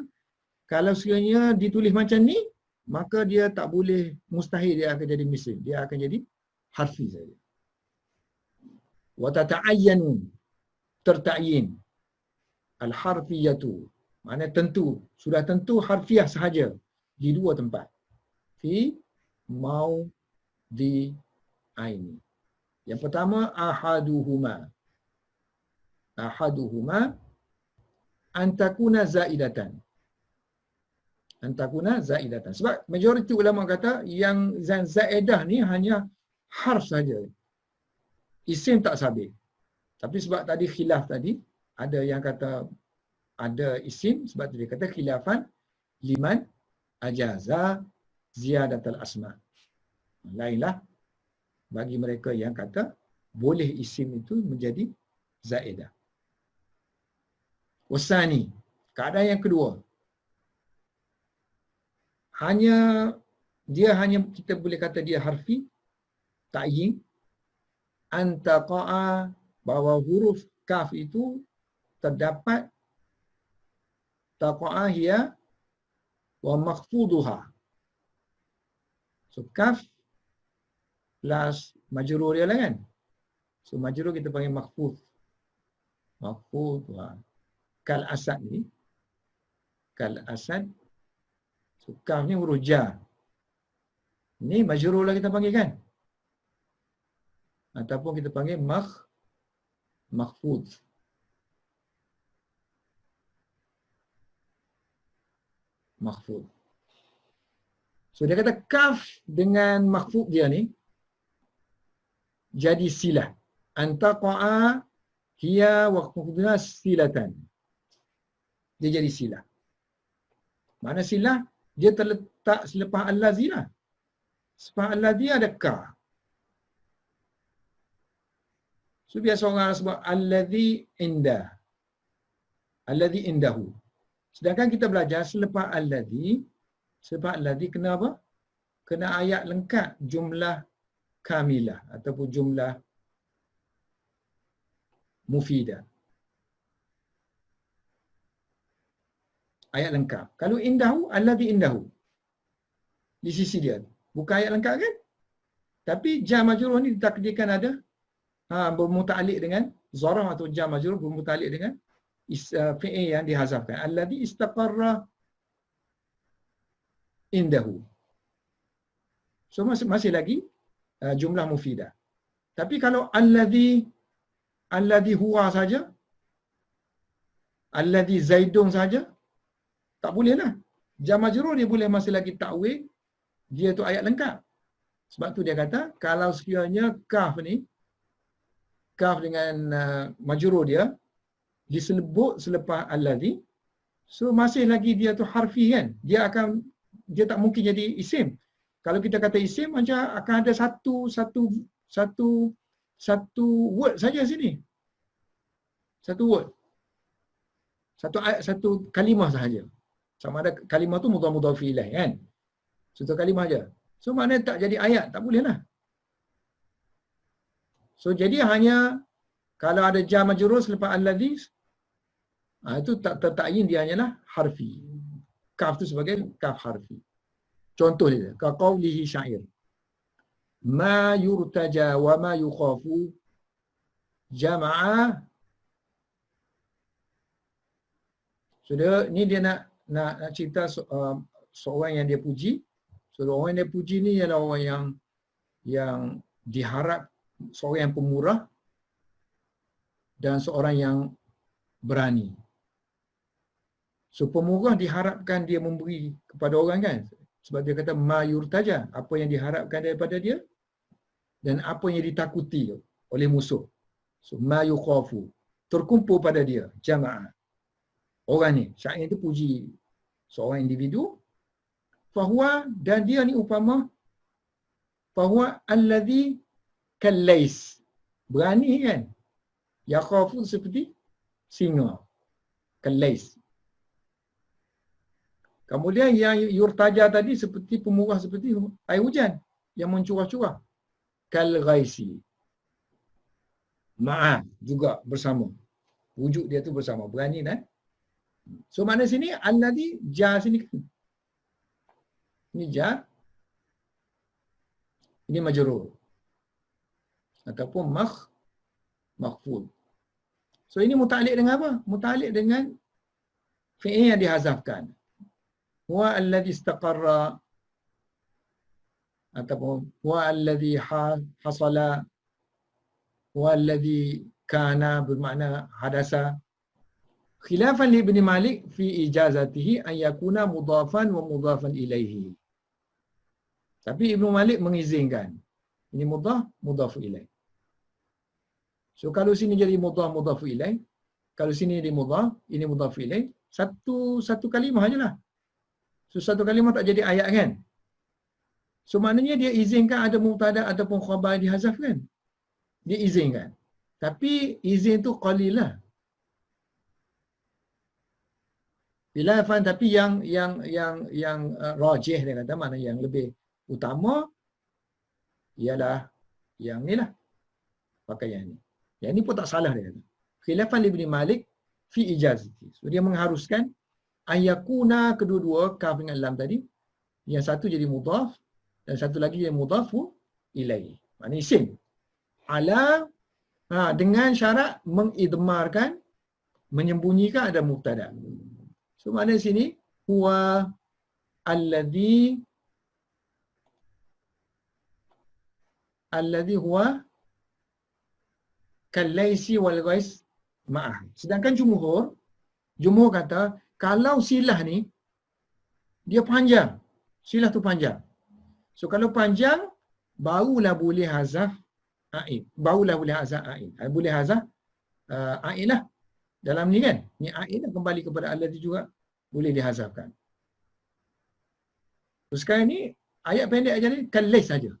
kalau sekiranya ditulis macam ni, maka dia tak boleh, mustahil dia akan jadi misl. Dia akan jadi harfi saja. Wa tata'ayyanu, terta'yin. Al-harfiyatu, makna tentu, sudah tentu harfiah sahaja di dua tempat. Fi di aini. Yang pertama ahaduhuma. Ahaduhuma antakuna zaidatan. Antakuna zaidatan. Sebab majoriti ulama kata yang zaidah ni hanya harf saja. Isim tak sabit. Tapi sebab tadi khilaf tadi, ada yang kata ada isim, sebab tu dia kata khilafan liman ajaza ziyadatul asma. Lainlah bagi mereka yang kata boleh isim itu menjadi zaidah. Wasani, keadaan yang kedua, kita boleh kata dia harfi, ta'yin, antaqa'a, bahawa huruf kaf itu terdapat taqa'a hiya wa makhfuduha. So kaf plus majrur dia lah kan. So majrur kita panggil makhfud. Makhfud wa kal asad ni. Kal asad. So kaf ni huruf ja. Ni majrur lah kita panggil kan. Ataupun kita panggil makhfud. Makhfud. So dia kata kaf dengan makhfud dia ni jadi silah. Antaqa'a hiya wa khufduna silatan. Dia jadi silah. Mana silah? Dia terletak selepas al-lazi lah. Selepas al-lazi ada ka. So biasa orang sebut allazi indah. Allazi indahu. Sedangkan kita belajar selepas allazi kena apa? Kena ayat lengkap jumlah kamilah ataupun jumlah mufidah. Ayat lengkap. Kalau indahu, allazi indahu. Di sisi dia. Bukan ayat lengkap kan? Tapi jar majrur ni ditakdirkan ada bermuta'alliq dengan zaraf atau jar majrur bermuta'alliq dengan fi'il yang dihazafkan. Alladhi istaqarra indahu. So masih lagi jumlah mufidah. Tapi kalau alladhi huwa saja, alladhi zaidun saja, tak boleh lah. Jar majrur dia boleh masih lagi takwil, dia tu ayat lengkap. Sebab tu dia kata, kalau sekiranya kaf dengan majrur dia disebut selepas alladhi, so masih lagi dia tu harfi kan. Dia tak mungkin jadi isim. Kalau kita kata isim macam akan ada satu word saja sini. Satu word. Satu kalimah sahaja. Sama ada kalimah tu mudhaf ilaih kan. Satu kalimah aja. So maknanya tak jadi ayat, tak boleh lah. So jadi hanya kalau ada jar majrur selepas alladhi, itu tak tertakyin, dia hanyalah harfi. Kaf tu sebagai kaf harfi. Contoh dia, ka qaulihi syair. Ma yurtaja wa ma yukhafu jama'a. So ni dia nak cerita seorang yang dia puji. So orang yang dia puji ni ialah orang yang diharap, seorang yang pemurah dan seorang yang berani. So pemurah diharapkan dia memberi kepada orang kan. Sebab dia kata ma yurtaja, apa yang diharapkan daripada dia dan apa yang ditakuti oleh musuh. So ma yukhafu, terkumpul pada dia jamaah. Orang ni, syair itu puji seorang individu. Fahuwa, dan dia ni upama fahuwa alladhi kallais. Berani kan? Yakhafu seperti singa. Kallais. Kemudian yang yurtaja tadi seperti pemurah, seperti air hujan yang mencurah-curah. Kal ghaisi. Ma'a juga bersama. Wujud dia tu bersama. Berani kan? So mana sini alladhi jar sini kan. Ini jar. Ini majrur. Ataupun makhfud. So ini muta'alliq dengan apa? Muta'alliq dengan fi'il yang dihazafkan. Huwa alladhi istaqarra ataupun huwa alladhi hasala, huwa alladhi kana bermakna hadasa. Khilafan li Ibn Malik fi ijazatihi an yakuna mudhafan wa mudhafan ilaihi. Tapi Ibn Malik mengizinkan ini mudhaf ilaih. So kalau sini jadi mudhaf ilaih, kalau sini jadi mudhaf, ini mudhaf ilaih, satu kalimah ajalah. So satu kalimah tak jadi ayat kan? So maknanya dia izinkan ada mubtada ataupun khabar dihazaf kan? Dia izinkan. Tapi izin tu qalilah. Khilafan, tapi yang rajih dia kata, mana yang lebih utama ialah yang ni lah, pakaian ni. Yang ni pun tak salah dia kata. Khilafan li Ibn Malik fi ijazati. So dia mengharuskan ayakuna, kedua-dua kaf dengan lam tadi, yang satu jadi mudhaf dan satu lagi jadi mudhafu ilaih. Maknanya isim. Ala dengan syarat mengidmarkan, menyembunyikan ada mubtada. So maknanya sini huwa alladhi huwa kallaisi wal ghais ma'ah. Sedangkan jumhur kata kalau silah ni dia panjang, silah tu panjang. So kalau panjang barulah boleh hazaf aid. Barulah boleh hazaf aid. Boleh hazaf aid lah. Dalam ni kan, ni aid lah, kembali kepada alladhi juga boleh dihazafkan. So sekarang ni ayat pendek aja ni kallais saja.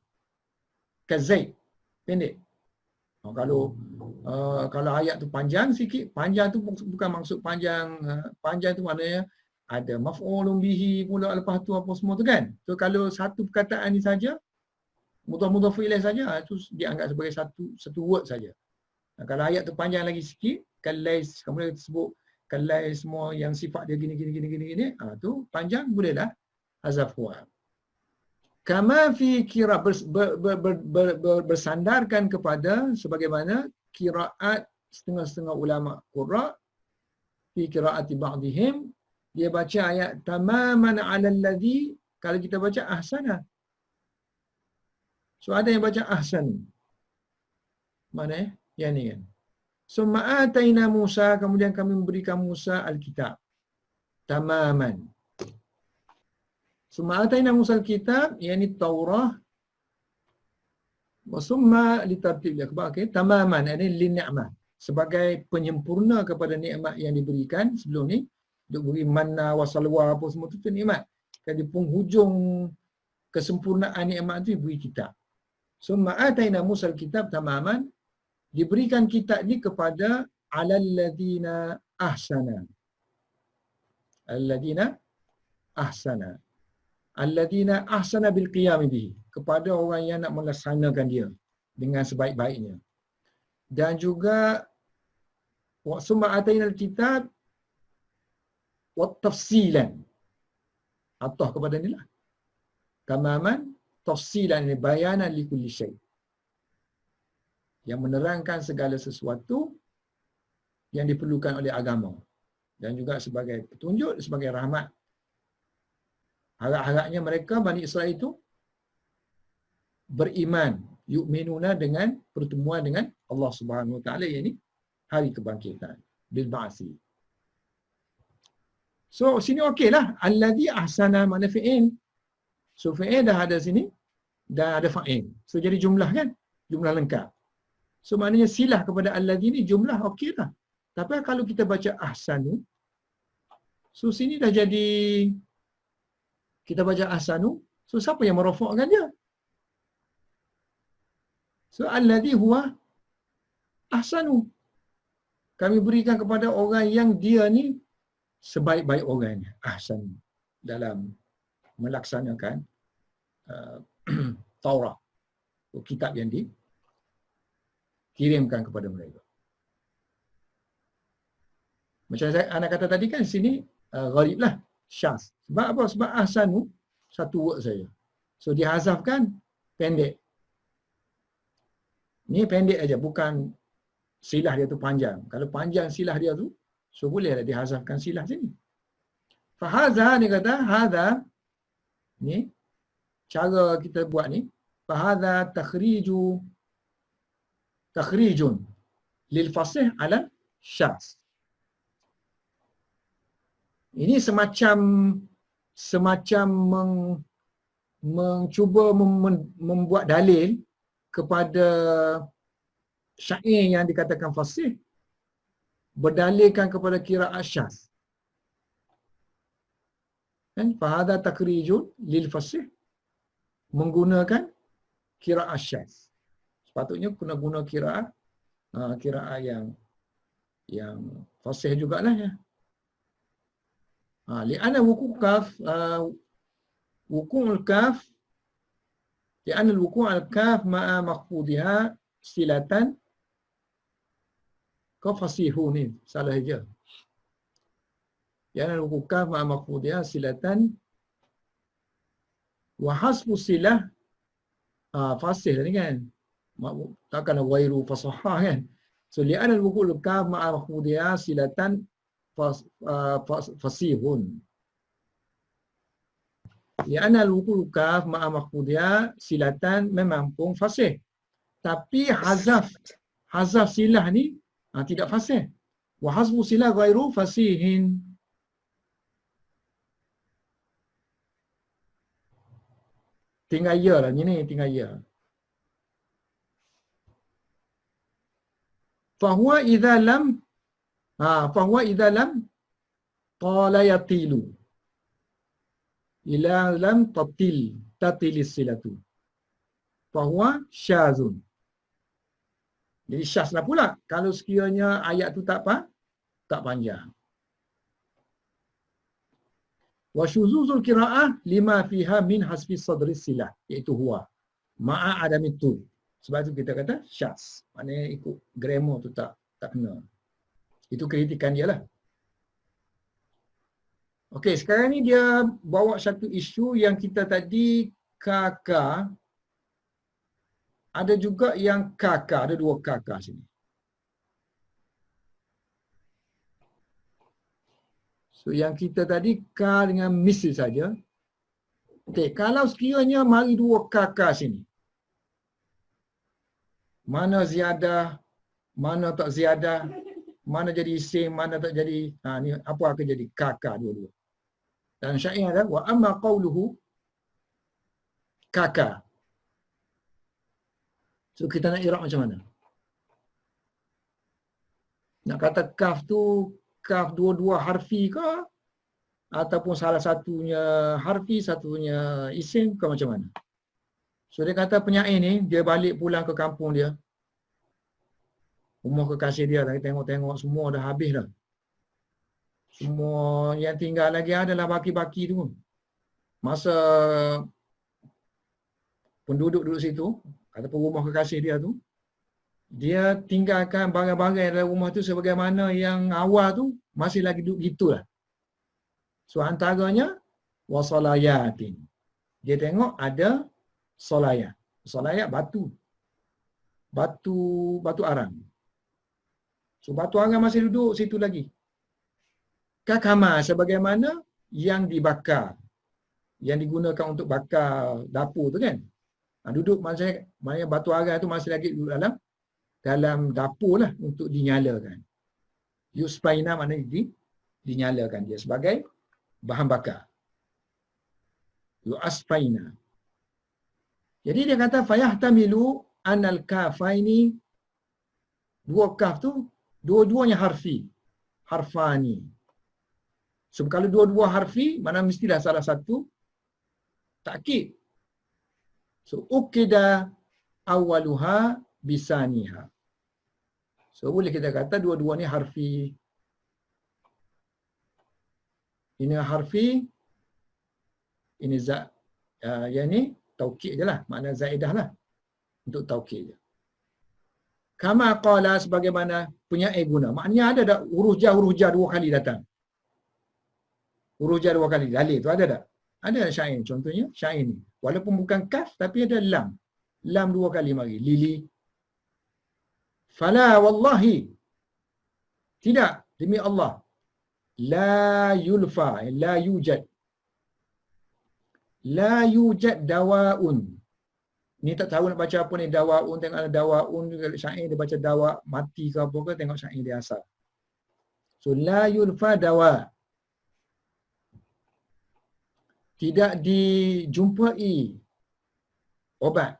Kazaid pendek. Kalau ayat tu panjang sikit, panjang tu bukan maksud panjang tu maknanya ada maf'ulun bihi pula lepas tu apa semua tu kan. So kalau satu perkataan ni saja, mudhaf ilaih saja, itu dianggap sebagai satu word saja. Kalau ayat tu panjang lagi sikit, kallais, kemudian kita sebut kallais semua yang sifat dia gini, tu panjang, bolehlah hazaf huwa. Kama fi kira bersandarkan kepada sebagaimana qiraat setengah-setengah ulama qurra fi qiraati ba'dihim, dia baca ayat tamaman 'alal ladzi, kalau kita baca ahsana. So ada yang baca ahsan. Mana yang ni kan? Summa ataina Musa, kemudian kami memberikan Musa alkitab. Tamaman. Summa ataina Musa alkitab, yakni Taurah. Wa summa litartib al-akhbar, okey. Tamaman ini lin-ni'mah, sebagai penyempurna kepada nikmat yang diberikan sebelum ni. Duk beri manna wa salwa apa semua tu nikmat. Kan di penghujung kesempurnaan nikmat tu diberi kitab. Summa ataina Musa alkitab tamaman, diberikan kitab ni kepada alal ladina ahsana. Alladina ahsana. Alladina ahsana bil qiyam bihi, kepada orang yang nak melaksanakan dia dengan sebaik-baiknya. Dan juga wa summa ataina alkitab wa tafsilan, atau kepada ni lah. Tamaman tafsilan ni bayanan li kulli syai, yang menerangkan segala sesuatu yang diperlukan oleh agama, dan juga sebagai petunjuk, sebagai rahmat. Harap-harapnya mereka Bani Israel itu beriman, yu'minuna, dengan pertemuan dengan Allah Subhanahu Wa Taala, yakni hari kebangkitan, bil ba'si. So sini okeylah, alladhi ahsana mana fi'il. So fi'il dah ada sini, dah ada fa'il. So jadi jumlah kan, jumlah lengkap. So maknanya silah kepada alladhi ni jumlah okeylah. Tapi kalau kita baca ahsanu, so sini dah jadi, kita baca ahsanu, so siapa yang merofakkan dia? So alladhi huwa ahsanu. Kami berikan kepada orang yang dia ni sebaik-baik orangnya, ahsan, dalam melaksanakan Taurat, kitab yang dikirimkan kepada mereka. Macam saya anak kata tadi kan, sini gharib lah, syaz. Sebab apa? Sebab ahsanu satu word saja. So dihazafkan pendek. Ni pendek aja, bukan silah dia tu panjang. Kalau panjang silah dia tu, so bolehlah dihazafkan silah sini. Fahaza ni kata, hadha ni cara kita buat ni, fahaza takhrijun lil fasih ala syaz. Ini semacam mencuba membuat dalil kepada syair yang dikatakan fasih, berdalilkan kepada qiraat syaz. Kan fahadha takrijun lil fasih, menggunakan qiraat syaz. Sepatutnya kena guna qiraat yang fasih jugalah ya. Li'anna wuku' kaf wuku'ul kaf li'anna al-wuku'al kaf ma'a makhfudiha silatan. Kau fasihu ni salah aja. Li'anna al-wuku'al kaf ma'a makhfudiha silatan wa hasbu silah fasih ni kan, takkan ghairu fasahah kan. So li'anna al-wuku'ul kaf ma'a makhfudiha silatan fasihun. Li'anna al-wuqul kaf ma'a makhfudiyah silatan, memang pun fasih. Tapi hazaf silah ni tidak fasih. Wa hasbu silah ghairu fasihin. Tinggal ya lah ni, tinggal ya. Fahuwa idza lam qala yatilu ila lam tatilis silatu fahuwa syazun. Jadi syaz lah pula kalau sekiranya ayat tu tak panjang. Wa syuzuzul qiraah lima fiha min hasbi sadri silah, iaitu huwa ma'a adamitu. Sebab tu kita kata syaz, maknanya ikut grammar tu tak kena. Itu kritikan dia lah. Okey, sekarang ni dia bawa satu isu yang kita tadi kaka, ada juga yang kaka, ada dua kaka sini. So yang kita tadi ka dengan misl saja. Okey, kalau sekiranya mari dua kaka sini. Mana ziyadah, mana tak ziyadah, mana jadi isim, mana tak jadi, ni apa akan jadi kaka dua-dua. Dan syair ada wa amma qauluhu kaka. So kita nak i'rab macam mana? Nak kata kaf tu kaf dua-dua harfi ke ataupun salah satunya harfi, satunya isim ke macam mana? So dia kata penyair ni dia balik pulang ke kampung dia. Rumah kekasih dia lagi tengok-tengok semua dah habis dah. Semua yang tinggal lagi adalah baki-baki tu. Masa penduduk duduk situ ataupun rumah kekasih dia tu, dia tinggalkan barang-barang dalam rumah tu sebagaimana yang awal tu masih lagi duduk gitulah. So antaranya wasalayatin. Dia tengok ada solayat. Solayat batu. Batu arang. So batu arang masih duduk situ lagi. Kakama sebagaimana yang dibakar. Yang digunakan untuk bakar dapur tu kan. Duduk maksudnya batu arang tu masih lagi duduk dalam dapur lah untuk dinyalakan. Yuspaina maknanya dinyalakan dia sebagai bahan bakar. Yu'asfaina. Jadi dia kata fayahtamilu anal kafaini, dua kaf tu dua-duanya harfi. Harfani. So kalau dua-dua harfi, mana mestilah salah satu takkid. So ukida awaluha bisaniha. So boleh kita kata dua-dua ni harfi. Ini harfi, ini yang ni taukid je lah. Makna zaidah lah. Untuk taukid je. Kama qala sebagaimana penyair guna. Maknanya ada tak huruf jar dua kali datang? Huruf jar dua kali. Dalil tu ada tak? Ada syair. Contohnya syair ni. Walaupun bukan kaf tapi ada lam. Lam dua kali mari. Lili. Fala wallahi. Tidak. Demi Allah. La yulfa. La yujad. La yujad dawa'un. Ni tak tahu nak baca apa ni. Dawa'un. Tengok ada dawa'un. Syair dia baca dawa' mati ke apa ke. Tengok syair dia asal. So la yulfa dawa'. Tidak dijumpai obat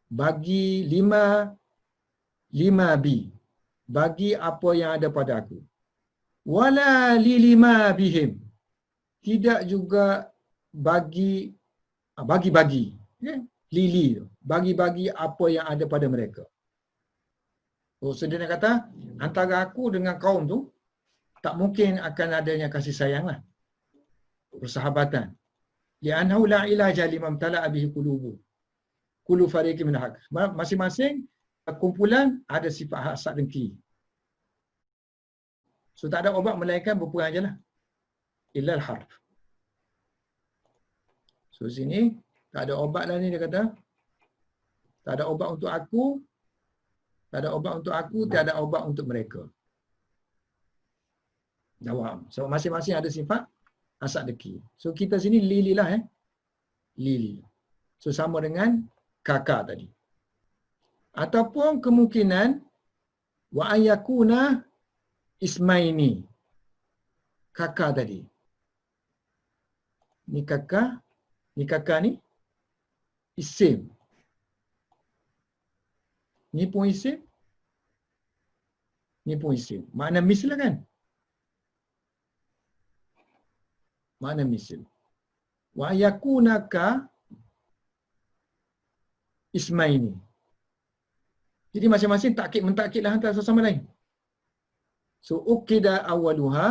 bagi lima bi, bagi apa yang ada pada aku. Wala li lima bihim, tidak juga bagi ya? Lili, bagi apa yang ada pada mereka. Oh, so dia nak kata antara aku dengan kaum tu tak mungkin akan adanya kasih sayang lah, persahabatan. Li'annahu la ilaha liman tala'a bihi qulubu. Kullu fariqin min haq. Masing-masing kumpulan ada sifat hasad dengki. So tak ada obat melainkan berperang je lah. Illal harf. So sini tak ada obat lah ni dia kata. Tak ada obat untuk aku. Tak ada obat untuk aku, tak ada obat untuk mereka. Jawab. So masing-masing ada sifat hasad dengki. So kita sini lili lah lili. So sama dengan kakak tadi. Ataupun kemungkinan wa ayakuna ismaini. Kakak tadi. Ni kakak ni isim. Ni pun isim. Ni pun isim. Makna misl kan? Makna misl. Wa yakunaka ismaini. Jadi masing-masing takkid mentakkidlah antara satu sama lain. So ukida awaluha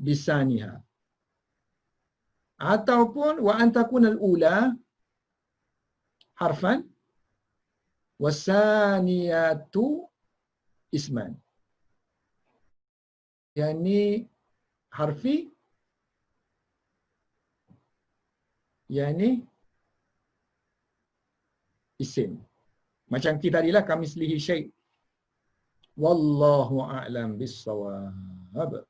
bisaniha. Ataupun wa antakunal ula harfan wasaniyatu isman. Yang ni harfi, yang ni isim. Macam kita tadilah kamislihi syai'. Wallahu a'lam bissawab.